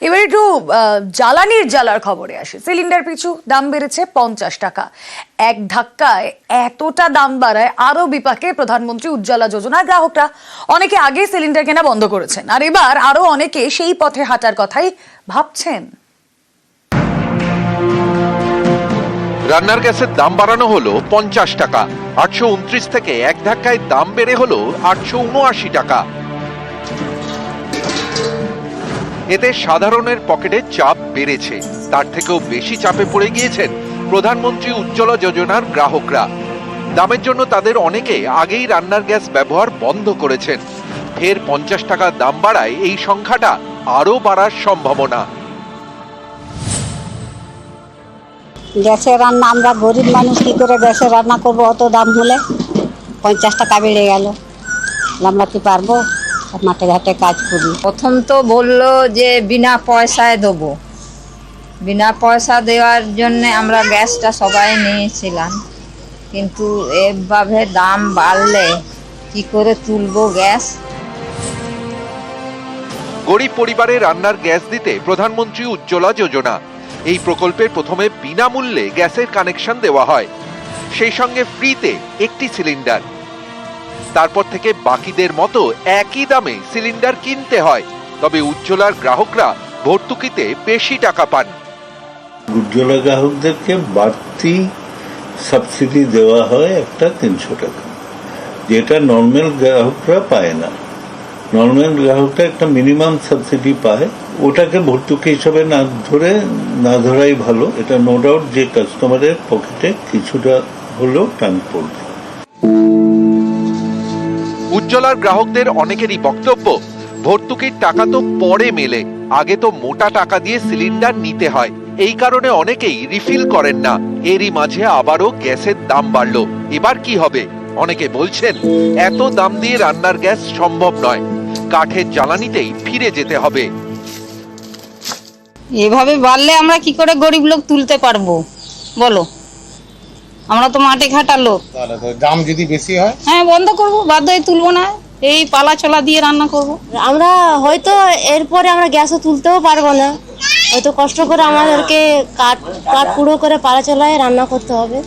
এবার একটু জ্বালানির জ্বালার খবরে আসে। সিলিন্ডার পিছু দাম বেড়েছে 50 টাকা। এক ধাক্কায় এতটা দাম বাড়ায় আরো বিপাকে প্রধানমন্ত্রী উজ্জ্বলা যোজনা গ্রাহকরা। অনেকে আগে সিলিন্ডার কেনা বন্ধ করেছেন, আর এবার আরো অনেকে সেই পথে হাঁটার কথাই ভাবছেন। রান্নার গ্যাসের দাম বাড়ানো হলো 50 টাকা। 829 থেকে এক ধাক্কায় দাম বেড়ে হলো 879 টাকা। এতে সাধারণের পকেটে চাপ বেড়েছে, তার থেকেও বেশি চাপে পড়ে গিয়েছেন প্রধানমন্ত্রী উজ্জ্বলা যোজনার গ্রাহকরা। দামের জন্য তাদের অনেকে আগেই রান্নার গ্যাস ব্যবহার বন্ধ করেছেন। ফের 50 টাকা দাম বাড়ায় এই সংখ্যাটা আরো বাড়ার সম্ভাবনা। গ্যাসে রান্না, আমরা গরিব মানুষ কি করে গ্যাসে রান্না করব? অত দাম হলে 50 টাকা বেড়ে গেল, আমরা কি পারবো? মাঠে ঘাটে কাজ করি। প্রথম তো বললো যে বিনা পয়সায় দেবো, বিনা পয়সা দেওয়ার জন্য আমরা গ্যাসটা সবাই নিয়েছিলাম, কিন্তু এভাবে দাম বাড়লে কি করে তুলবো গ্যাস? গরিব পরিবারে রান্নার গ্যাস দিতে প্রধানমন্ত্রী উজ্জ্বলা যোজনা। এই প্রকল্পে প্রথমে বিনামূল্যে গ্যাসের কানেকশন দেওয়া হয়, সেই সঙ্গে ফ্রিতে একটি সিলিন্ডার। তারপর থেকে বাকিদের মতো একই দামে সিলিন্ডার কিনতে হয়, তবে উজ্জ্বলার গ্রাহকরা ভর্তুকিতে বেশি টাকা পান। উজ্জ্বলা গ্রাহকদেরকে বাড়তি সাবসিডি দেওয়া হয় একটা 300 টাকা, যেটা নর্মাল গ্রাহকরা পায় না। নর্মাল গ্রাহকরা একটা মিনিমাম সাবসিডি পায়, ওটাকে ভর্তুকি হিসাবে না ধরাই ভালো। এটা নো ডাউট যে কাস্টমারের পকেটে কিছুটা হলেও টান পড়বে। উজ্জ্বলার গ্রাহকদের অনেকেরই বক্তব্য, ভর্তুকির টাকা তো পরে মেলে, আগে তো মোটা টাকা দিয়ে সিলিন্ডার নিতে হয়। এই কারণে অনেকেই রিফিল করেন না। এরই মাঝে আবারও গ্যাসের দাম বাড়লো, এবার কি হবে? অনেকে বলছেন এত দাম দিয়ে রান্নার গ্যাস সম্ভব নয়, কাঠের জ্বালানিতেই ফিরে যেতে হবে। এভাবে বাড়লে আমরা কি করে গরিব লোক তুলতে পারবো বলো? আমরা তো মাঠে ঘাটার লোক। দাম যদি বেশি হয়, হ্যাঁ বন্ধ করবো, বাধ্য হয়ে তুলবো না, এই পালা চলা দিয়ে রান্না করব। আমরা হয়তো এরপরে আমরা গ্যাসও তুলতেও পারবো না, হয়তো কষ্ট করে আমাদেরকে কাঠ কুড়ো করে পালা চলায় রান্না করতে হবে।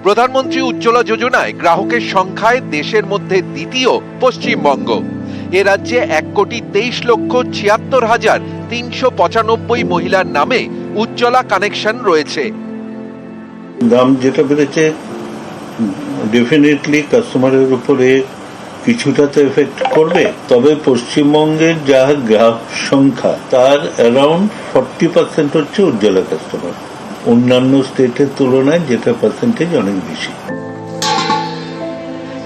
প্রধানমন্ত্রী উজ্জ্বলা যোজনায় গ্রাহকের সংখ্যায় দেশের মধ্যে দ্বিতীয় পশ্চিমবঙ্গ। এ রাজ্যে 1,23,76,395 মহিলার নামে উজ্জ্বলা কানেকশন রয়েছে। দাম যেটা বেড়েছে ডেফিনেটলি কাস্টমারের উপরে কিছুটা তো এফেক্ট করবে, তবে পশ্চিমবঙ্গের যা গ্রাহক সংখ্যা তার অ্যারাউন্ড 40% হচ্ছে উজ্জ্বলা কাস্টমার, অন্যান্য স্টেটের তুলনায় যেটা পার্সেন্টেজ অনেক বেশি।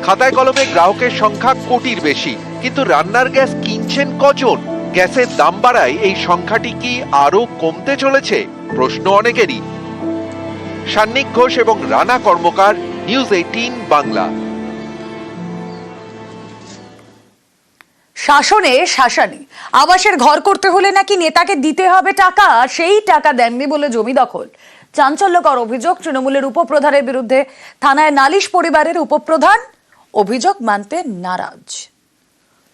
খাতায় কলমে গ্রাহকের সংখ্যা কোটির বেশি, কিন্তু রান্নার গ্যাস কিনছেন কজন? গ্যাসের দাম বাড়ায় এই সংখ্যাটি কি আরো কমতে চলেছে? প্রশ্ন অনেকেরই। সান্নিক ঘোষ এবং রানা কর্মকার, নিউজ 18 বাংলা। শাসনে শাসানি, আবাসের ঘর করতে হলে নাকি নেতাকে দিতে হবে টাকা, সেই টাকা দেননি বলে জমি দখল। চাঞ্চল্যকর অভিযোগ তৃণমূলের উপপ্রধানের বিরুদ্ধে। থানায় নালিশ পরিবারের উপপ্রধান, অভিযোগ মানতে নারাজ।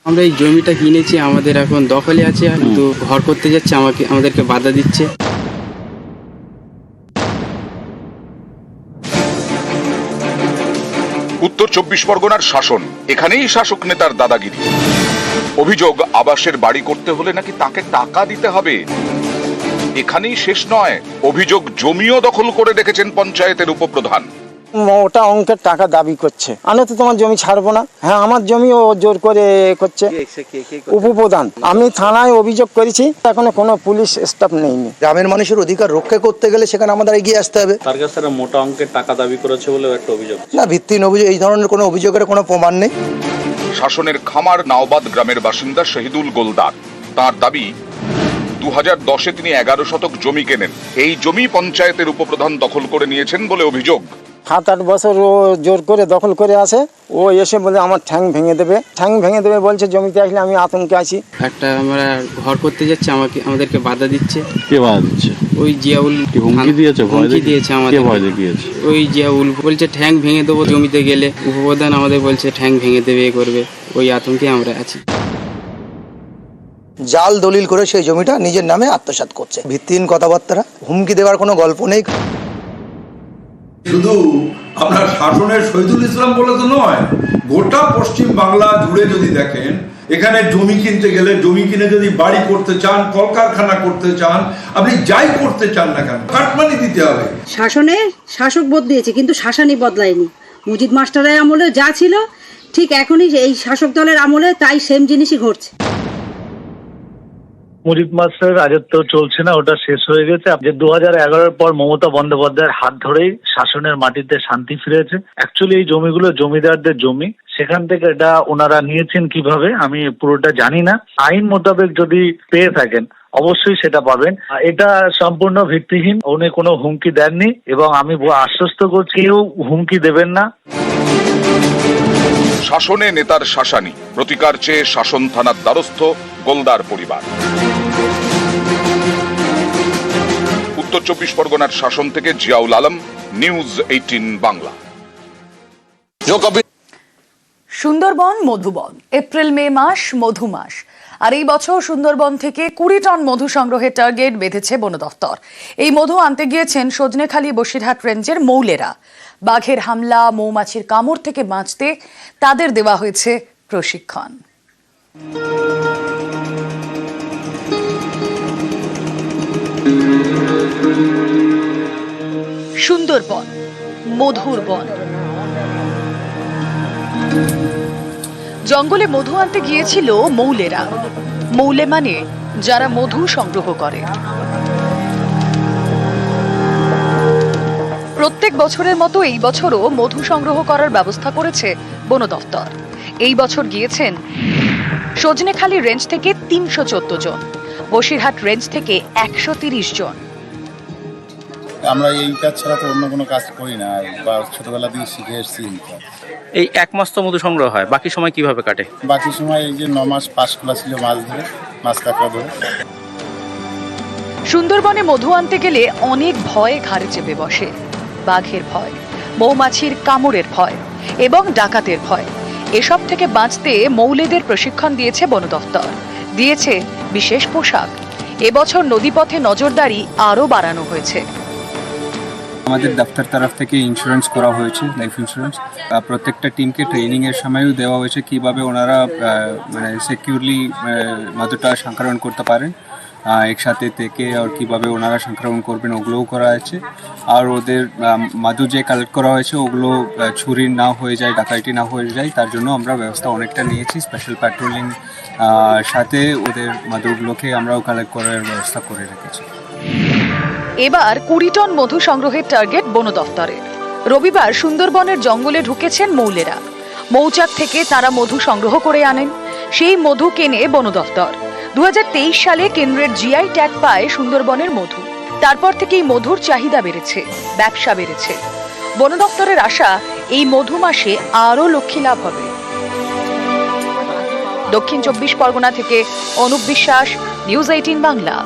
আমরা এই জমিটা কিনেছি, আমাদের এখন দখলে আছে, কিন্তু ঘর করতে যাচ্ছে আমাদেরকে বাধা দিচ্ছে। উত্তর 24 পরগনার শাসন, এখানেই শাসক নেতার দাদাগিরি। অভিযোগ, আবাসের বাড়ি করতে হলে নাকি তাকে টাকা দিতে হবে। এখানেই শেষ নয়, অভিযোগ জমিও দখল করে রেখেছেন পঞ্চায়েতের উপপ্রধান। ওটা অঙ্কের টাকা দাবি করছে, আমি তো তোমার জমি ছাড়বো না। হ্যাঁ, আমার জমি ও জোর করে করছে উপপ্রধান। আমি থানায় অভিযোগ করেছি, এখনো কোনো পুলিশ স্টাফ নেইনি। গ্রামের মানুষের অধিকার রক্ষা করতে গেলে সেখানে আমাদের এগিয়ে আসতে হবে। তার কাছে মোটা অঙ্কের টাকা দাবি করেছে বলে একটা অভিযোগ। না, ভিত্তিহীন অভিযোগ, এই ধরনের কোনো অভিযোগের কোনো প্রমাণ নেই। শাসনের খামার নাওবাদ গ্রামের বাসিন্দা শহীদুল গোলদার, তার দাবি 2010-এ তিনি 11 শতক জমি কেনেন। এই জমি পঞ্চায়েতের উপপ্রধান দখল করে নিয়েছেন বলে অভিযোগ। 7-8 বছর ও জোর করে দখল করে আসে, ও এসে বলে আমার ঠ্যাং ভেঙে দেবে বলছে। জমিতে আসলে আমি আতঙ্কে আছি। একটা আমরা ঘর করতে যাচ্ছে, আমাদেরকে বাধা দিচ্ছে। কে বাধা দিচ্ছে? ওই জিয়াউল হুমকি দিয়েছে, আমাদের ভয় দেখিয়েছে। ওই জিয়াউল বলছে ঠ্যাং ভেঙে দেবো জমিতে গেলে, উপপ্রধান আমাদের বলছে ঠ্যাং ভেঙে দেবে, এ করবে। ওই আতঙ্কে আমরা আছি। জাল দলিল করে সেই জমিটা নিজের নামে আত্মসাৎ করছে। ভিত্তিহীন কথাবার্তা, হুমকি দেওয়ার কোনো গল্প নেই। শুধু আপনার শাসনের শহীদুল ইসলাম বলে তো নয়, গোটা পশ্চিম বাংলা জুড়ে যদি দেখেন, এখানে জমি কিনতে গেলে, জমি কিনে যদি বাড়ি করতে চান, কলকারখানা করতে চান, আপনি যাই করতে চান না কেন, কাটমানি দিতে হবে। শাসনে শাসক বদলিয়েছে কিন্তু শাসনই বদলায়নি। মুজিব মাস্টারের আমলে যা ছিল ঠিক এখনই এই শাসক দলের আমলে তাই সেম জিনিসই ঘটছে। মুজিব মাস্টারের রাজত্ব চলছে না, ওটা শেষ হয়ে গেছে। যে 2011-এর পর মমতা বন্দ্যোপাধ্যায়ের হাত ধরেই শাসনের মাটিতে শান্তি ফিরেছে। অ্যাকচুয়ালি এই জমিগুলো জমিদারদের জমি, সেখান থেকে এটা ওনারা নিয়েছেন কিভাবে আমি পুরোটা জানি না। আইন মোতাবেক যদি পেয়ে থাকেন অবশ্যই সেটা পাবেন। এটা সম্পূর্ণ ভিত্তিহীন, উনি কোনো হুমকি দেননি এবং আমি আশ্বস্ত করছি কেউ হুমকি দেবেন না। শাসনে নেতার শাসানি, প্রতিকার চেয়ে শাসন থানার দ্বারস্থ গোলদার পরিবার। উত্তর 24 পরগনার শাসন থেকে জিয়াউল আলম, নিউজ 18 বাংলা। সুন্দরবন মধুবন, এপ্রিল মে মাস মধু মাস, আর এই বছর সুন্দরবন থেকে 20 টন মধু সংগ্রহের টার্গেট বেঁধেছে বন দফতর। এই মধু আনতে গিয়েছেন সজনেখালি বসিরহাট রেঞ্জের মৌলেরা। বাঘের হামলা, মৌমাছির কামড় থেকে বাঁচতে তাদের দেওয়া হয়েছে প্রশিক্ষণ। সুন্দরবন, মধুর বন। জঙ্গলে মধু আনতে গিয়েছিল মৌলেরা। মৌলে মানে যারা মধু সংগ্রহ করে। প্রত্যেক বছরের মতো এই বছরও মধু সংগ্রহ করার ব্যবস্থা করেছে বন দফতর। এই বছর গিয়েছেন সজনেখালি রেঞ্জ থেকে 314 জন, বসিরহাট রেঞ্জ থেকে 130 জন। আমরা এই কাজ ছাড়া তো অন্য কোনো কাজ করি না, বা ছোটবেলা থেকে শিখে এসেছি। এই 1 মাস তো মধু সংগ্রহ হয়, বাকি সময় কিভাবে কাটে? বাকি সময় এই যে 9 মাস পাস খোলা ছিল, মাছ কাঁকড়া ধরে। সুন্দরবনে মধু আনতে গেলে অনেক ভয় ঘাড়ে চেপে বসে। বাঘের ভয়, মৌমাছির কামড়ের ভয় এবং ডাকাতের ভয়। এসব থেকে বাঁচতে মৌলেদের প্রশিক্ষণ দিয়েছে বন দফতর, দিয়েছে বিশেষ পোশাক। এবছর নদীপথে নজরদারি আরও বাড়ানো হয়েছে। আমাদের দফতর তরফ থেকে ইন্স্যুরেন্স করা হয়েছে, লাইফ ইন্স্যুরেন্স। প্রত্যেকটা টিমকে ট্রেনিং এর সময়ও দেওয়া হয়েছে কিভাবে ওনারা মানে সিকিউরলি মধুটা সংরক্ষণ করতে পারেন একসাথে থেকে, আর কিভাবে ওনারা সংরক্ষণ করবেন ওগুলোও করা আছে। আর ওদের মধু যে কালেক্ট করা হয়েছে ওগুলো চুরি না হয়ে যায়, ডাকাতি না হয়ে যায়, তার জন্য আমরা ব্যবস্থা অনেকটা নিয়েছি। স্পেশাল প্যাট্রোলিং সাথে ওদের মধুগুলোকে আমরাও কালেক্ট করার ব্যবস্থা করে রেখেছি। এবার 20 টন মধু সংগ্রহের টার্গেট বন দফতরের। রবিবার সুন্দরবনের জঙ্গলে ঢুকেছেন মৌলেরা। মৌচাক থেকে তারা মধু সংগ্রহ করে আনেন, সেই মধু কেনে বন দফতর। 2023 সালে কেন্দ্রের জিআই ট্যাগ পায় সুন্দরবনের মধু। তারপর থেকেই মধুর চাহিদা বেড়েছে, ব্যবসা বেড়েছে। বন দফতরের আশা এই মধু মাসে আরও লক্ষ্মী লাভ হবে। দক্ষিণ 24 পরগনা থেকে অনুপ বিশ্বাস, নিউজ 18 বাংলা।